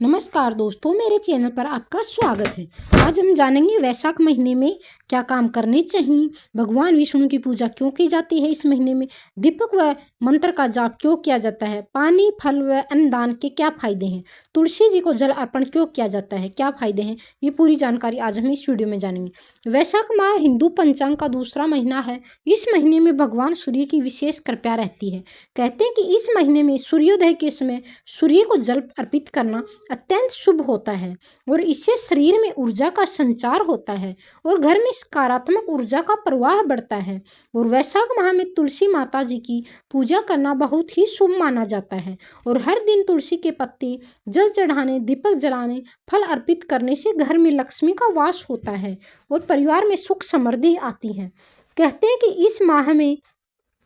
नमस्कार दोस्तों, मेरे चैनल पर आपका स्वागत है। आज हम जानेंगे वैशाख महीने में क्या काम करने चाहिए, भगवान विष्णु की पूजा क्यों की जाती है, इस महीने में दीपक व मंत्र का जाप क्यों किया जाता है, पानी फल व अन्नदान के क्या फायदे हैं, तुलसी जी को जल अर्पण क्यों किया जाता है, क्या फायदे हैं, ये पूरी जानकारी आज हम इस वीडियो में जानेंगे। वैशाख माह हिंदू पंचांग का दूसरा महीना है। इस महीने में भगवान सूर्य की विशेष कृपा रहती है। कहते हैं कि इस महीने में सूर्योदय के समय सूर्य को जल अर्पित करना अत्यंत शुभ होता है और इससे शरीर में ऊर्जा का संचार होता है और घर में सकारात्मक ऊर्जा का प्रवाह बढ़ता है। और वैशाख माह में तुलसी माता जी की पूजा करना बहुत ही शुभ माना जाता है और हर दिन तुलसी के पत्ते, जल चढ़ाने, दीपक जलाने, फल अर्पित करने से घर में लक्ष्मी का वास होता है और परिवार में सुख समृद्धि आती है। कहते हैं कि इस माह में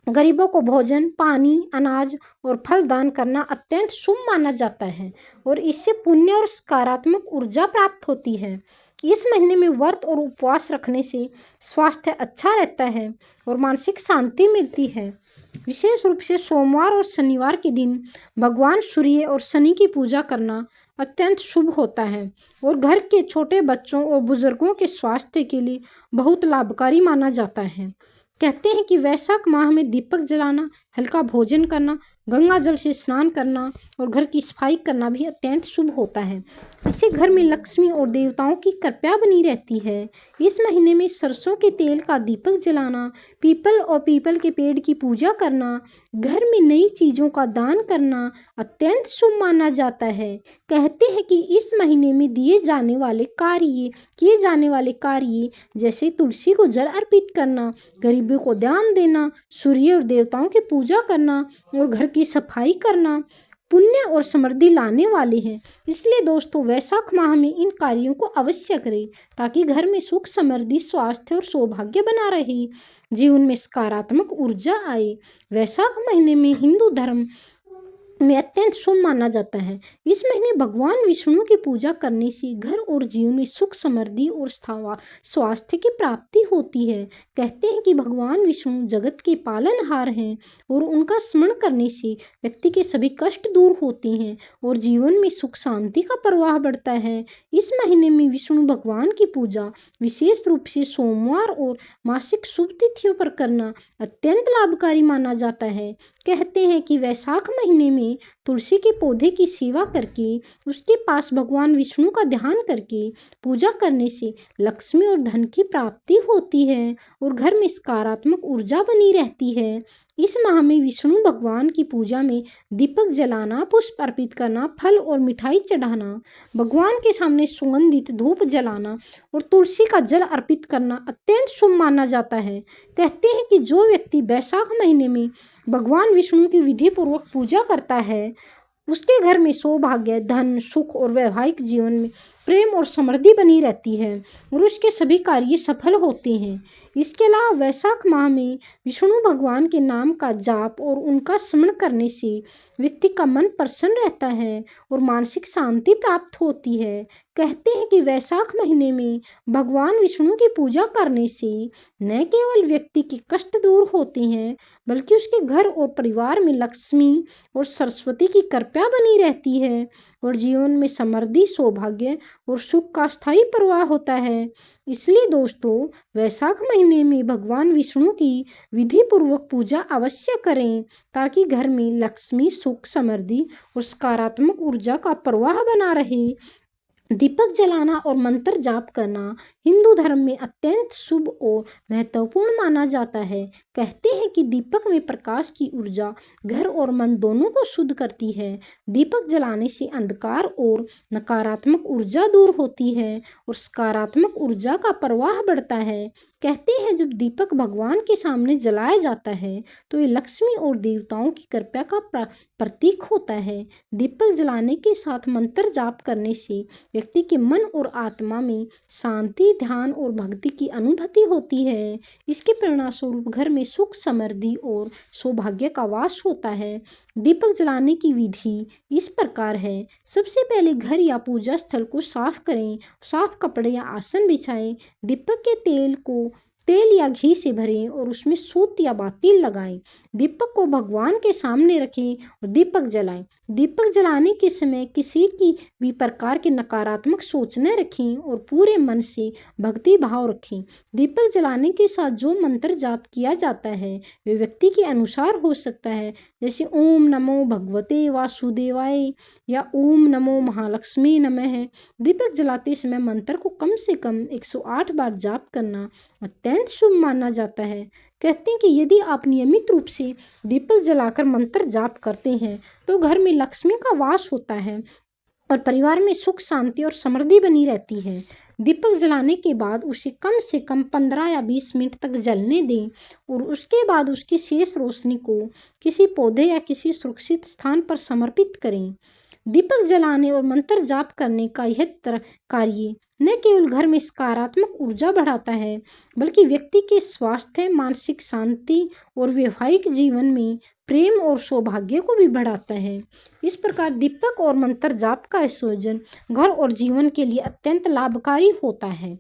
गरीबों को भोजन, पानी, अनाज और फल दान करना अत्यंत शुभ माना जाता है और इससे पुण्य और सकारात्मक ऊर्जा प्राप्त होती है। इस महीने में व्रत और उपवास रखने से स्वास्थ्य अच्छा रहता है और मानसिक शांति मिलती है। विशेष रूप से सोमवार और शनिवार के दिन भगवान सूर्य और शनि की पूजा करना अत्यंत शुभ होता है और घर के छोटे बच्चों और बुजुर्गों के स्वास्थ्य के लिए बहुत लाभकारी माना जाता है। कहते हैं कि वैशाख माह में दीपक जलाना, हल्का भोजन करना, गंगा जल से स्नान करना और घर की सफाई करना भी अत्यंत शुभ होता है। इससे घर में लक्ष्मी और देवताओं की कृपा बनी रहती है। इस महीने में सरसों के तेल का दीपक जलाना, पीपल और पीपल के पेड़ की पूजा करना, घर में नई चीज़ों का दान करना अत्यंत शुभ माना जाता है। कहते हैं कि इस महीने में किए जाने वाले कार्य जैसे तुलसी को जल अर्पित करना, गरीबों को दान देना, सूर्य और देवताओं की पूजा करना और घर की सफाई करना पुण्य और समृद्धि लाने वाले हैं। इसलिए दोस्तों, वैशाख माह में इन कार्यों को अवश्य करें ताकि घर में सुख, समृद्धि, स्वास्थ्य और सौभाग्य बना रहे, जीवन में सकारात्मक ऊर्जा आए। वैशाख महीने में हिंदू धर्म में अत्यंत शुभ माना जाता है। इस महीने भगवान विष्णु की पूजा करने से घर और जीवन में सुख, समृद्धि और स्वास्थ्य की प्राप्ति होती है। कहते हैं कि भगवान विष्णु जगत के पालनहार हैं और उनका स्मरण करने से व्यक्ति के सभी कष्ट दूर होते हैं और जीवन में सुख शांति का प्रवाह बढ़ता है। इस महीने में विष्णु भगवान की पूजा विशेष रूप से सोमवार और मासिक शुभ तिथियों पर करना अत्यंत लाभकारी माना जाता है। कहते हैं कि वैशाख महीने में तुलसी के पौधे की सेवा करके, उसके पास भगवान विष्णु का ध्यान करके पूजा करने से लक्ष्मी और धन की प्राप्ति होती है और घर में सकारात्मक ऊर्जा बनी रहती है। इस माह में विष्णु भगवान की पूजा में दीपक जलाना, पुष्प अर्पित करना, फल और मिठाई चढ़ाना, भगवान के सामने सुगंधित धूप जलाना और तुलसी का जल अर्पित करना अत्यंत शुभ माना जाता है। कहते हैं कि जो व्यक्ति वैशाख महीने में भगवान विष्णु की विधि पूर्वक पूजा करता है, उसके घर में सौभाग्य, धन, सुख और वैवाहिक जीवन में प्रेम और समृद्धि बनी रहती है और उसके सभी कार्य सफल होते हैं। इसके अलावा वैशाख माह में विष्णु भगवान के नाम का जाप और उनका स्मरण करने से व्यक्ति का मन प्रसन्न रहता है और मानसिक शांति प्राप्त होती है। कहते हैं कि वैशाख महीने में भगवान विष्णु की पूजा करने से न केवल व्यक्ति के कष्ट दूर होते हैं, बल्कि उसके घर और परिवार में लक्ष्मी और सरस्वती की कृपा बनी रहती है और जीवन में समृद्धि, सौभाग्य और सुख का स्थायी प्रवाह होता है। इसलिए दोस्तों, वैशाख महीने में भगवान विष्णु की विधि पूर्वक पूजा अवश्य करें ताकि घर में लक्ष्मी, सुख, समृद्धि और सकारात्मक ऊर्जा का प्रवाह बना रहे। दीपक जलाना और मंत्र जाप करना हिंदू धर्म में अत्यंत शुभ और महत्वपूर्ण माना जाता है। कहते हैं कि दीपक में प्रकाश की ऊर्जा घर और मन दोनों को शुद्ध करती है। दीपक जलाने से अंधकार और नकारात्मक ऊर्जा दूर होती है और सकारात्मक ऊर्जा का प्रवाह बढ़ता है। कहते हैं जब दीपक भगवान के सामने जलाया जाता है तो ये लक्ष्मी और देवताओं की कृपा का प्रतीक होता है। दीपक जलाने के साथ मंत्र जाप करने से व्यक्ति के मन और आत्मा में शांति, ध्यान और भक्ति की अनुभूति होती है। इसके परिणामस्वरूप घर में सुख, समृद्धि और सौभाग्य का वास होता है। दीपक जलाने की विधि इस प्रकार है। सबसे पहले घर या पूजा स्थल को साफ करें, साफ कपड़े या आसन बिछाएं, दीपक के तेल को तेल या घी से भरें और उसमें सूत या बाती लगाएं। दीपक को भगवान के सामने रखें और दीपक जलाएं। दीपक जलाने के समय किसी की भी प्रकार की नकारात्मक सोच न रखें और पूरे मन से भक्ति भाव रखें। दीपक जलाने के साथ जो मंत्र जाप किया जाता है वे व्यक्ति के अनुसार हो सकता है, जैसे ओम नमो भगवते वासुदेवाय या ओम नमो महालक्ष्मी नमः। दीपक जलाते समय मंत्र को कम से कम 108 बार जाप करना अत्यंत शुभ माना जाता है। कहते हैं कि यदि आप नियमित रूप से दीपक जलाकर मंत्र जाप करते हैं तो घर में लक्ष्मी का वास होता है और परिवार में सुख शांति और समृद्धि बनी रहती है। दीपक जलाने के बाद उसे कम से कम 15 या 20 मिनट तक जलने दें और उसके बाद उसकी शेष रोशनी को किसी पौधे या किसी सुरक्षित स्थान पर समर्पित करें। दीपक जलाने और मंत्र जाप करने का यह कार्य न केवल घर में सकारात्मक ऊर्जा बढ़ाता है बल्कि व्यक्ति के स्वास्थ्य, मानसिक शांति और वैवाहिक जीवन में प्रेम और सौभाग्य को भी बढ़ाता है। इस प्रकार दीपक और मंत्र जाप का संयोजन घर और जीवन के लिए अत्यंत लाभकारी होता है।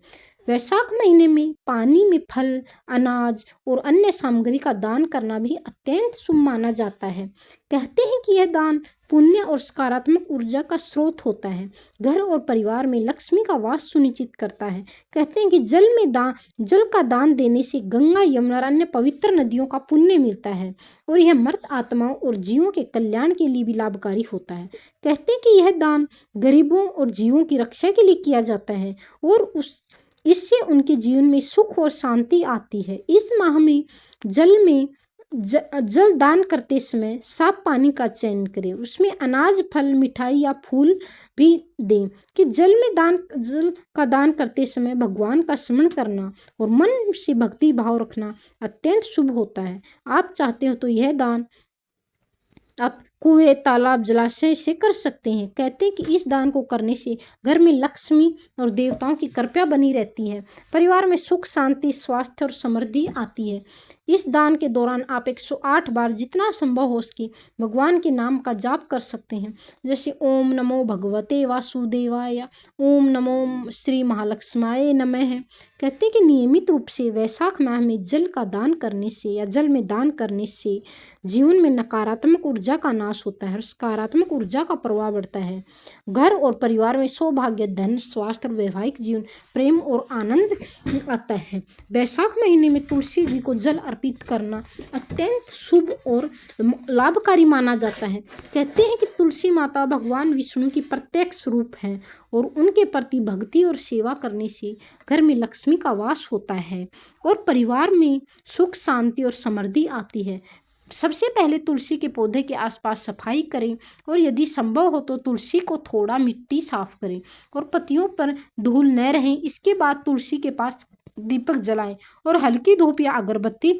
वैशाख महीने में पानी में फल, अनाज और अन्य सामग्री का दान करना भी अत्यंत शुभ माना जाता है। कहते हैं कि यह दान पुण्य और सकारात्मक ऊर्जा का स्रोत होता है, घर और परिवार में लक्ष्मी का वास सुनिश्चित करता है। कहते हैं कि जल का दान देने से गंगा, यमुना और अन्य पवित्र नदियों का पुण्य मिलता है और यह मृत आत्माओं और जीवों के कल्याण के लिए भी लाभकारी होता है। कहते हैं कि यह दान गरीबों और जीवों की रक्षा के लिए किया जाता है और इससे उनके जीवन में सुख और शांति आती है। इस माह में जल दान करते समय साफ पानी का चयन करें, उसमें अनाज, फल, मिठाई या फूल भी दें। कि जल का दान करते समय भगवान का स्मरण करना और मन से भक्ति भाव रखना अत्यंत शुभ होता है। आप चाहते हो तो यह दान आप कुएं, तालाब, जलाशय से कर सकते हैं। कहते हैं कि इस दान को करने से घर में लक्ष्मी और देवताओं की कृपा बनी रहती है, परिवार में सुख शांति, स्वास्थ्य और समृद्धि आती है। इस दान के दौरान आप 108 बार जितना संभव हो सके भगवान के नाम का जाप कर सकते हैं, जैसे ओम नमो भगवते वासुदेवाय या ओम नमो श्री महालक्ष्माय नमः। कहते हैं कि नियमित रूप से वैशाख माह में जल का दान करने से या जल में दान करने से जीवन में नकारात्मक ऊर्जा का नाश होता है और सकारात्मक ऊर्जा का प्रभाव बढ़ता है। घर और परिवार में सौभाग्य, धन, स्वास्थ्य और वैवाहिक जीवन, प्रेम और आनंद आता है। वैशाख महीने में तुलसी जी को जल अर्पित करना अत्यंत शुभ और लाभकारी माना जाता है। कहते हैं कि तुलसी माता भगवान विष्णु की प्रत्यक्ष रूप है और उनके प्रति भक्ति और सेवा करने से घर में लक्ष्मी का वास होता है और परिवार में सुख शांति और समृद्धि आती है। सबसे पहले तुलसी के पौधे के आसपास सफाई करें और यदि संभव हो तो तुलसी को थोड़ा मिट्टी साफ करें और पत्तियों पर धूल न रहें। इसके बाद तुलसी के पास दीपक जलाएं और हल्की धूप या अगरबत्ती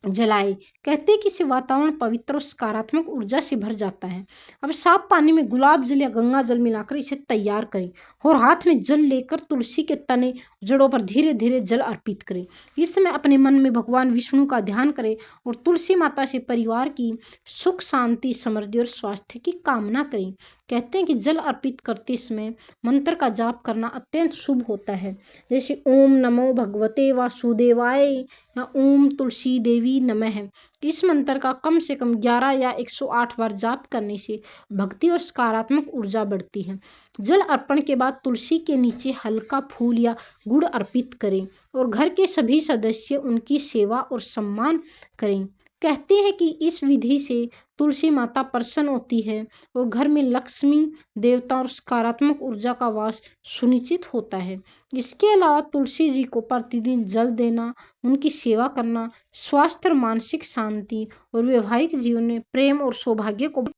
जलाए। कहते हैं कि इससे वातावरण पवित्र और सकारात्मक ऊर्जा से भर जाता है। अब साफ पानी में गुलाब जल या गंगा जल मिलाकर इसे तैयार करें और हाथ में जल लेकर तुलसी के तने, जड़ों पर धीरे धीरे जल अर्पित करें। इस समय अपने मन में भगवान विष्णु का ध्यान करें और तुलसी माता से परिवार की सुख शांति, समृद्धि और स्वास्थ्य की कामना करें। कहते हैं कि जल अर्पित करते समय मंत्र का जाप करना अत्यंत शुभ होता है, जैसे ओम नमो भगवते वासुदेवाय या ओम तुलसी देवी नमः। इस मंत्र का कम से कम 11 या 108 बार जाप करने से भक्ति और सकारात्मक ऊर्जा बढ़ती है। जल अर्पण के बाद तुलसी के नीचे हल्का फूल या गुड़ अर्पित करें और घर के सभी सदस्य उनकी सेवा और सम्मान करें। कहते हैं कि इस विधि से तुलसी माता प्रसन्न होती है और घर में लक्ष्मी, देवता और सकारात्मक ऊर्जा का वास सुनिश्चित होता है। इसके अलावा तुलसी जी को प्रतिदिन जल देना, उनकी सेवा करना स्वास्थ्य और मानसिक शांति और वैवाहिक जीवन में प्रेम और सौभाग्य को